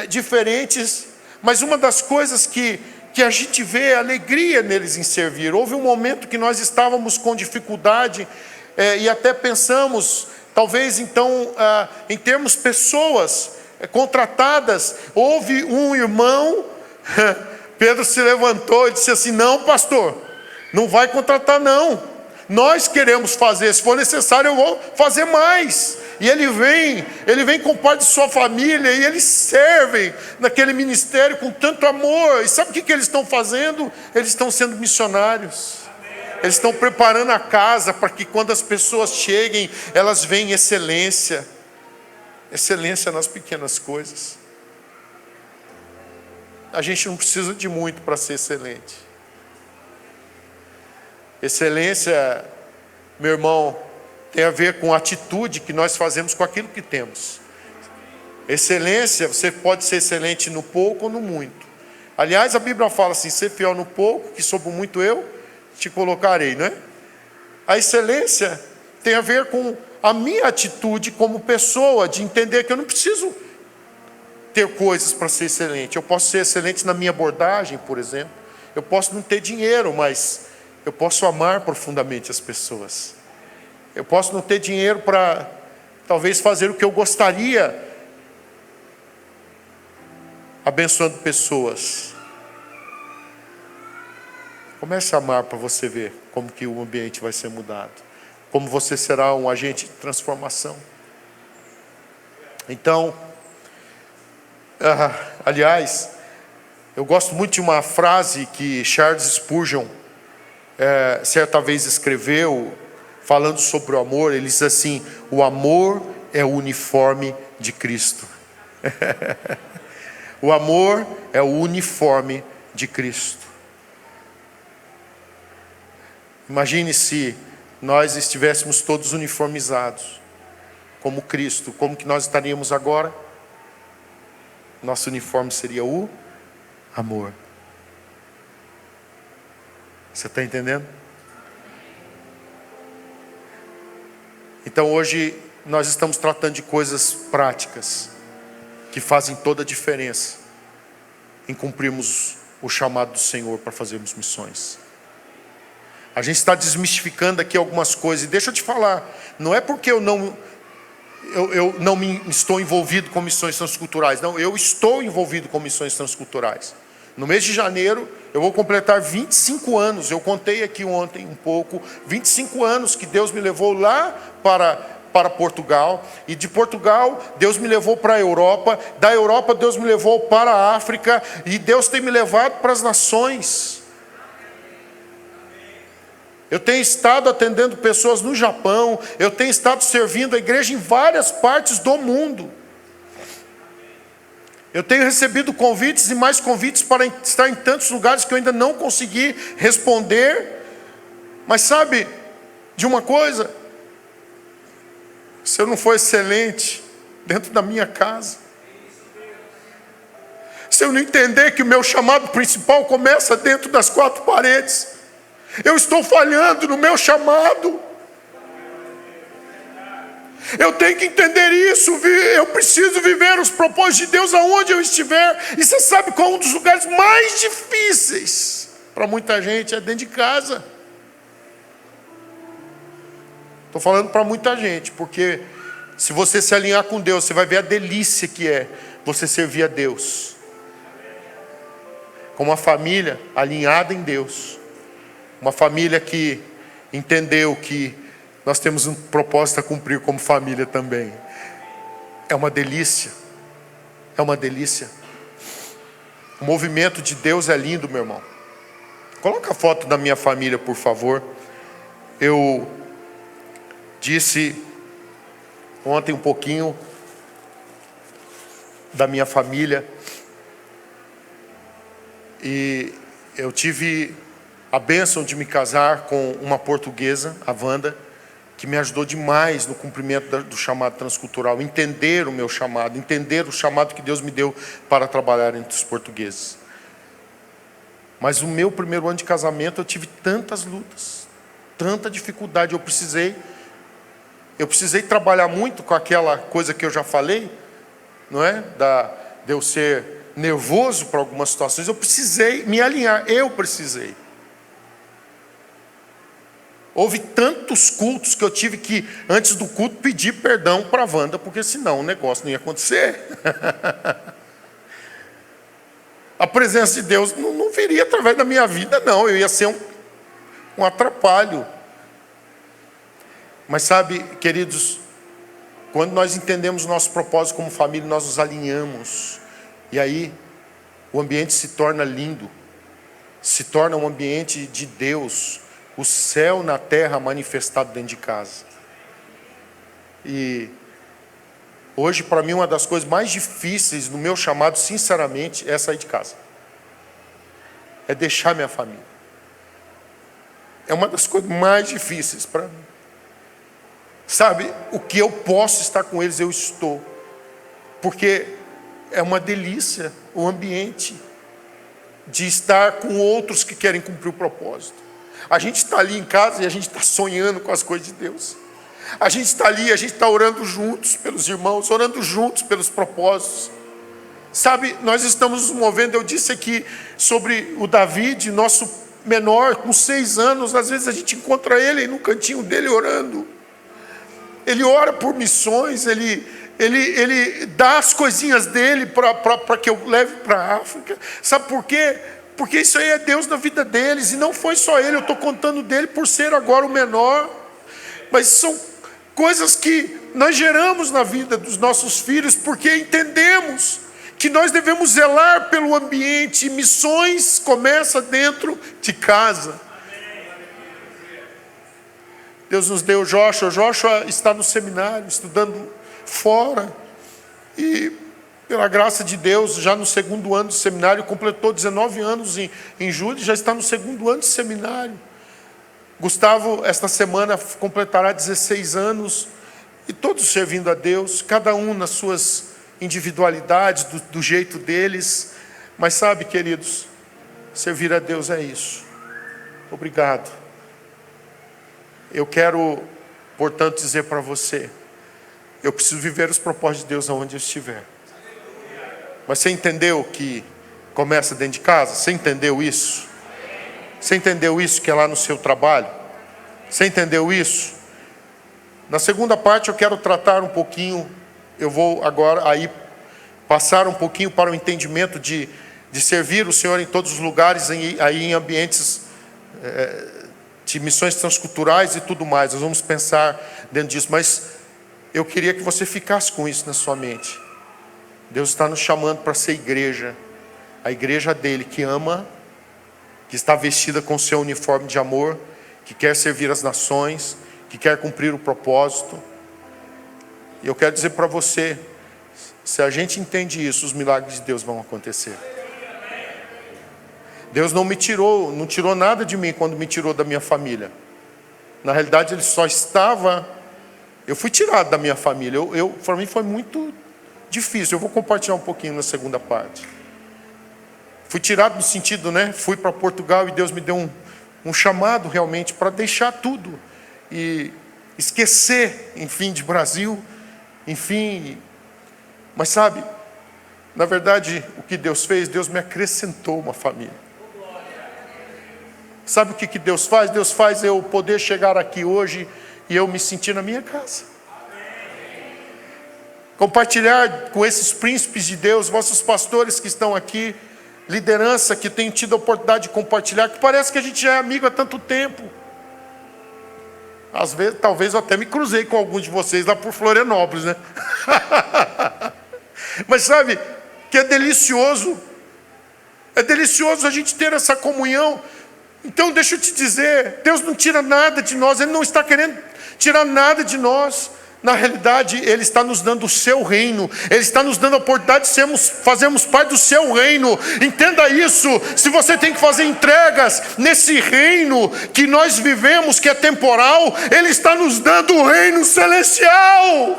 diferentes, mas uma das coisas que a gente vê é alegria neles em servir. Houve um momento que nós estávamos com dificuldade e até pensamos, talvez então, em termos pessoas contratadas. Houve um irmão, Pedro se levantou e disse assim: não, pastor, não vai contratar não, nós queremos fazer, se for necessário eu vou fazer mais. E ele vem com parte de sua família, e eles servem naquele ministério com tanto amor. E sabe o que eles estão fazendo? Eles estão sendo missionários. Eles estão preparando a casa para que quando as pessoas cheguem, elas veem excelência. Excelência nas pequenas coisas. A gente não precisa de muito para ser excelente. Excelência, meu irmão, tem a ver com a atitude que nós fazemos com aquilo que temos. Excelência, você pode ser excelente no pouco ou no muito. Aliás, a Bíblia fala assim: ser fiel no pouco, que sobre o muito eu te colocarei, não é? A excelência tem a ver com a minha atitude como pessoa, de entender que eu não preciso ter coisas para ser excelente. Eu posso ser excelente na minha abordagem, por exemplo. Eu posso não ter dinheiro, mas eu posso amar profundamente as pessoas. Eu posso não ter dinheiro para talvez fazer o que eu gostaria, abençoando pessoas. Comece a amar para você ver como que o ambiente vai ser mudado, como você será um agente de transformação. Então, aliás, eu gosto muito de uma frase que Charles Spurgeon certa vez escreveu, falando sobre o amor. Ele diz assim: o amor é o uniforme de Cristo. O amor é o uniforme de Cristo. Imagine se nós estivéssemos todos uniformizados como Cristo, como que nós estaríamos agora? Nosso uniforme seria o amor. Você está entendendo? Então hoje nós estamos tratando de coisas práticas que fazem toda a diferença em cumprirmos o chamado do Senhor para fazermos missões. A gente está desmistificando aqui algumas coisas, e deixa eu te falar, não é porque eu não estou envolvido com missões transculturais, não, eu estou envolvido com missões transculturais. No mês de janeiro eu vou completar 25 anos, eu contei aqui ontem um pouco, 25 anos que Deus me levou lá para Portugal, e de Portugal Deus me levou para a Europa, da Europa Deus me levou para a África, e Deus tem me levado para as nações. Eu tenho estado atendendo pessoas no Japão, eu tenho estado servindo a igreja em várias partes do mundo. Eu tenho recebido convites e mais convites para estar em tantos lugares que eu ainda não consegui responder. Mas sabe de uma coisa? Se eu não for excelente dentro da minha casa, se eu não entender que o meu chamado principal começa dentro das quatro paredes, eu estou falhando no meu chamado. Eu tenho que entender isso. Eu preciso viver os propósitos de Deus aonde eu estiver. E você sabe qual é um dos lugares mais difíceis para muita gente? É dentro de casa. Estou falando para muita gente, porque se você se alinhar com Deus, você vai ver a delícia que é você servir a Deus. como uma família alinhada em Deus, uma família que entendeu que nós temos um propósito a cumprir como família também. É uma delícia, é uma delícia. O movimento de Deus é lindo, meu irmão. Coloca a foto da minha família, por favor. Eu disse ontem um pouquinho da minha família. E eu tive a bênção de me casar com uma portuguesa, a Wanda, que me ajudou demais no cumprimento do chamado transcultural, entender o meu chamado, entender o chamado que Deus me deu para trabalhar entre os portugueses. Mas o meu primeiro ano de casamento eu tive tantas lutas, tanta dificuldade, eu precisei trabalhar muito com aquela coisa que eu já falei, não é? De eu ser nervoso para algumas situações, eu precisei me alinhar, Houve tantos cultos que eu tive que, antes do culto, pedir perdão para a Wanda, porque senão o negócio não ia acontecer. A presença de Deus não viria através da minha vida, não. Eu ia ser um atrapalho. Mas sabe, queridos, quando nós entendemos o nosso propósito como família, nós nos alinhamos. E aí, o ambiente se torna lindo. Se torna um ambiente de Deus. O céu na terra manifestado dentro de casa. E hoje, para mim, uma das coisas mais difíceis no meu chamado, sinceramente, é sair de casa. É deixar minha família. É uma das coisas mais difíceis para mim. Sabe, o que eu posso estar com eles, eu estou. Porque é uma delícia o ambiente de estar com outros que querem cumprir o propósito. A gente está ali em casa e a gente está sonhando com as coisas de Deus. A gente está ali, a gente está orando juntos pelos irmãos, orando juntos pelos propósitos. Sabe, nós estamos nos movendo, eu disse aqui sobre o David, nosso menor, com 6 anos, às vezes a gente encontra ele no cantinho dele orando. Ele ora por missões, ele dá as coisinhas dele para que eu leve para a África. Sabe por quê? Porque isso aí é Deus na vida deles, e não foi só ele, eu estou contando dele por ser agora o menor, mas são coisas que nós geramos na vida dos nossos filhos, porque entendemos que nós devemos zelar pelo ambiente, e missões começa dentro de casa. Deus nos deu Joshua está no seminário, estudando fora, e pela graça de Deus, já no 2º ano do seminário, completou 19 anos em julho, já está no 2º ano de seminário. Gustavo, esta semana, completará 16 anos, e todos servindo a Deus, cada um nas suas individualidades, do jeito deles. Mas sabe, queridos, servir a Deus é isso. Obrigado. Eu quero, portanto, dizer para você, eu preciso viver os propósitos de Deus aonde eu estiver. Mas você entendeu que começa dentro de casa? Você entendeu isso? Você entendeu isso que é lá no seu trabalho? Você entendeu isso? Na segunda parte eu quero tratar um pouquinho, eu vou agora aí passar um pouquinho para o entendimento de servir o Senhor em todos os lugares, aí em ambientes de missões transculturais e tudo mais. Nós vamos pensar dentro disso, mas eu queria que você ficasse com isso na sua mente. Deus está nos chamando para ser igreja, a igreja dele que ama, que está vestida com seu uniforme de amor, que quer servir as nações, que quer cumprir o propósito. E eu quero dizer para você, se a gente entende isso, os milagres de Deus vão acontecer. Deus não tirou nada de mim quando me tirou da minha família. Na realidade, ele só estava... Eu fui tirado da minha família. Para mim foi muito difícil. Eu vou compartilhar um pouquinho na segunda parte. Fui tirado no sentido, fui para Portugal e Deus me deu um chamado realmente para deixar tudo. E esquecer, enfim, de Brasil. Enfim. Mas sabe, na verdade, o que Deus fez? Deus me acrescentou uma família. Sabe o que Deus faz? Deus faz eu poder chegar aqui hoje e eu me sentir na minha casa. Compartilhar com esses príncipes de Deus, vossos pastores que estão aqui, liderança que tenho tido a oportunidade de compartilhar, que parece que a gente já é amigo há tanto tempo. Às vezes, talvez eu até me cruzei com alguns de vocês lá por Florianópolis, né? Mas sabe que é delicioso a gente ter essa comunhão. Então deixa eu te dizer, Deus não tira nada de nós, Ele não está querendo tirar nada de nós. Na realidade, Ele está nos dando o seu reino, Ele está nos dando a oportunidade de fazermos parte do seu reino. Entenda isso. Se você tem que fazer entregas nesse reino que nós vivemos, que é temporal, Ele está nos dando o reino celestial.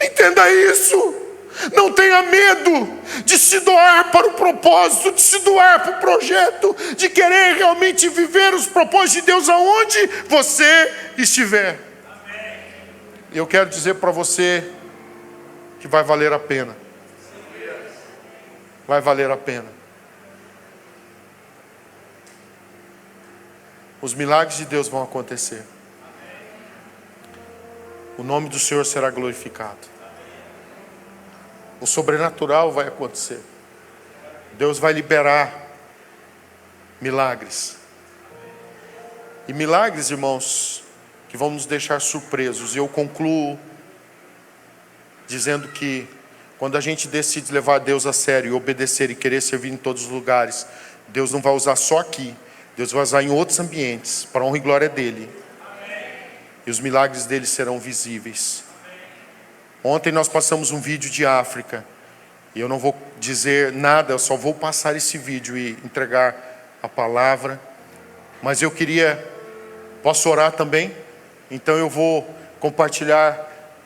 Entenda isso. Não tenha medo de se doar para o propósito, de se doar para o projeto, de querer realmente viver os propósitos de Deus aonde você estiver. Eu quero dizer para você que vai valer a pena. Vai valer a pena. Os milagres de Deus vão acontecer. O nome do Senhor será glorificado. O sobrenatural vai acontecer. Deus vai liberar milagres. E milagres, irmãos, que vão nos deixar surpresos. E eu concluo dizendo que quando a gente decide levar Deus a sério e obedecer e querer servir em todos os lugares, Deus não vai usar só aqui. Deus vai usar em outros ambientes, para a honra e glória dEle. E os milagres dEle serão visíveis. Ontem nós passamos um vídeo de África, e eu não vou dizer nada, eu só vou passar esse vídeo e entregar a palavra. Mas eu posso orar também? Então eu vou compartilhar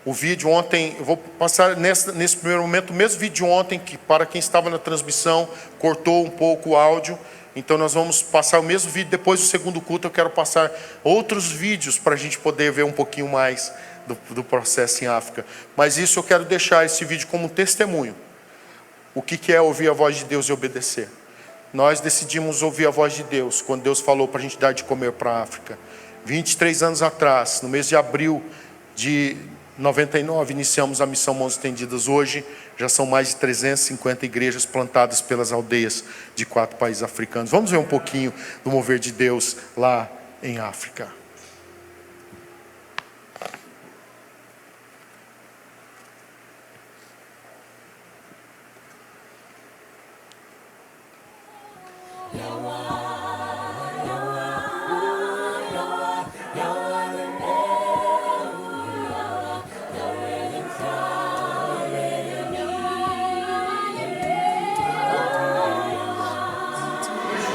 o vídeo. Ontem, eu vou passar nesse primeiro momento o mesmo vídeo de ontem, que para quem estava na transmissão, cortou um pouco o áudio. Então nós vamos passar o mesmo vídeo. Depois do segundo culto eu quero passar outros vídeos para a gente poder ver um pouquinho mais do processo em África. Mas isso eu quero deixar esse vídeo como um testemunho. O que é ouvir a voz de Deus e obedecer? Nós decidimos ouvir a voz de Deus quando Deus falou para a gente dar de comer para a África. 23 anos atrás, no mês de abril de 99, iniciamos a missão Mãos Estendidas. Hoje já são mais de 350 igrejas plantadas pelas aldeias de 4 países africanos. Vamos ver um pouquinho do mover de Deus lá em África.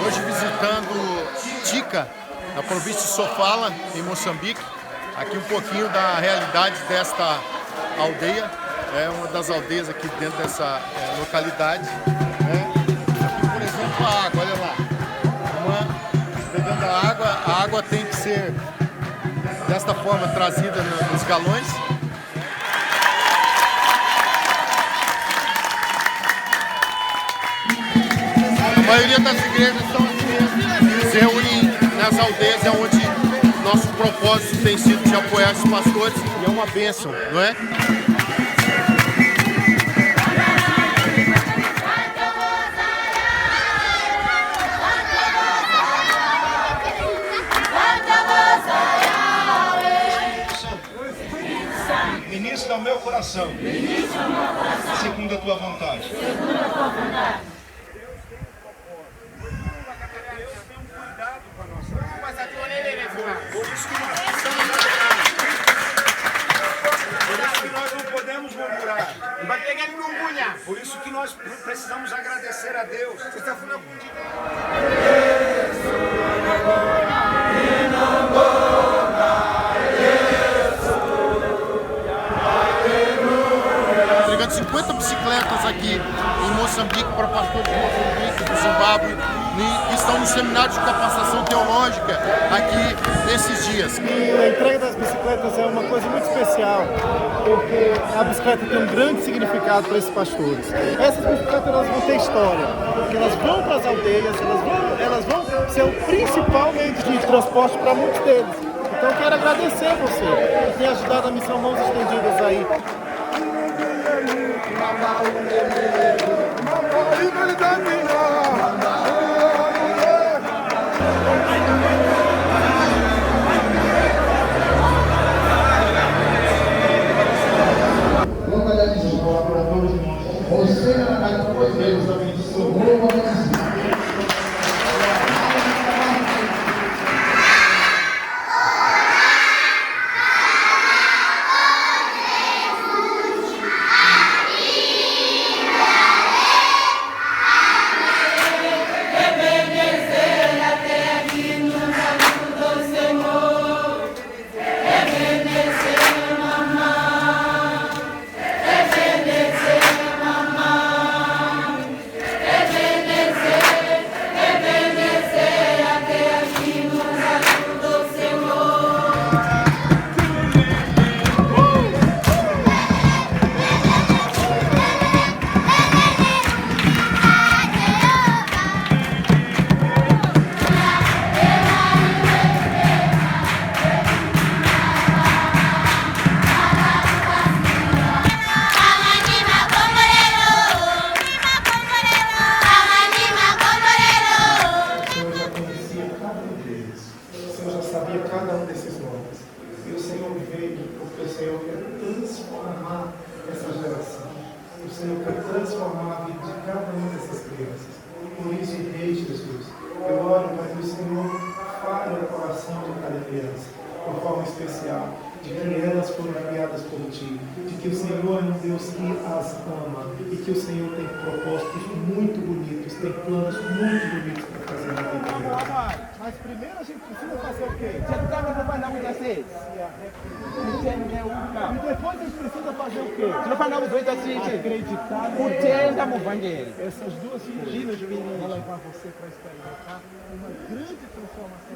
Hoje visitando Tika, na província de Sofala, em Moçambique. Aqui um pouquinho da realidade desta aldeia. É uma das aldeias aqui dentro dessa localidade. Aqui, por exemplo, a água, olha lá. Pegando a água tem que ser desta forma trazida nos galões. A maioria das igrejas estão aqui mesmo, se reúnem nas aldeias, é onde nosso propósito tem sido de apoiar os pastores, e é uma bênção, não é? Ministra ao meu coração, segundo a tua vontade. Por isso que nós precisamos agradecer a Deus. Você está falando entregando 50 bicicletas aqui em Moçambique para pastores de Moçambique, do Zimbábue, que estão no seminário de capacitação teológica aqui nesses dias. E a entrega das bicicletas é uma coisa muito especial, porque a bicicleta tem um grande significado para esses pastores. Essas bicicletas elas vão ter história, porque elas vão para as aldeias, elas vão ser o principal meio de transporte para muitos deles. Então eu quero agradecer a você, que tem ajudado a missão Mãos Estendidas aí. Mas primeiro a gente precisa fazer o quê? E depois a gente precisa fazer o quê? Acreditar nele. Essas duas coisas vão levar você para experimentar uma grande transformação.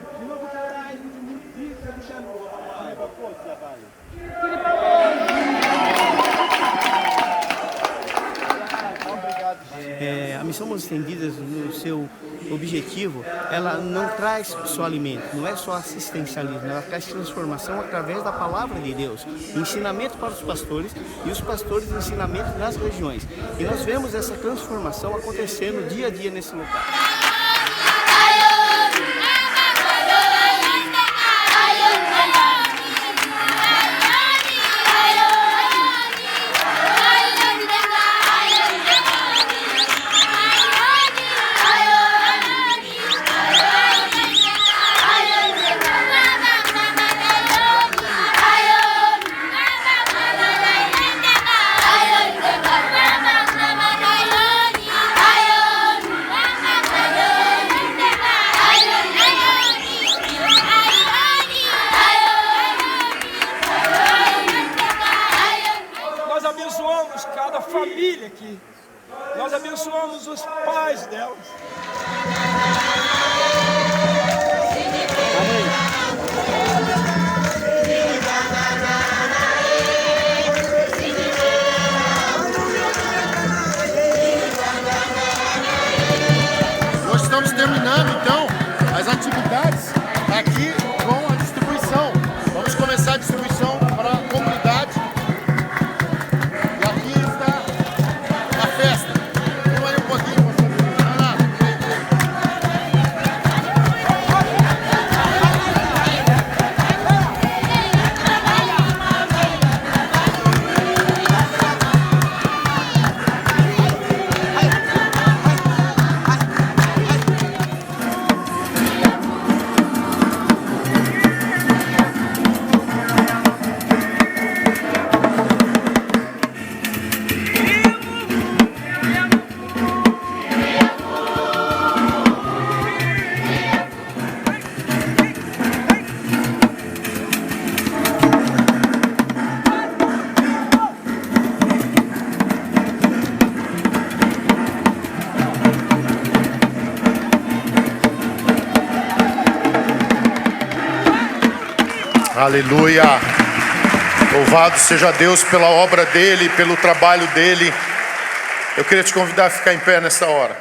A Missão Mãos Estendidas, no seu objetivo, ela não traz só alimento, não é só assistencialismo, ela traz transformação através da palavra de Deus, ensinamento para os pastores e os pastores ensinamento nas regiões. E nós vemos essa transformação acontecendo dia a dia nesse lugar. Cada família aqui, nós abençoamos os pais delas. Amém. Nós estamos terminando então as atividades aqui com a distribuição. Vamos começar a distribuição para a comunidade. Aleluia! Louvado seja Deus pela obra dele, pelo trabalho dele. Eu queria te convidar a ficar em pé nessa hora.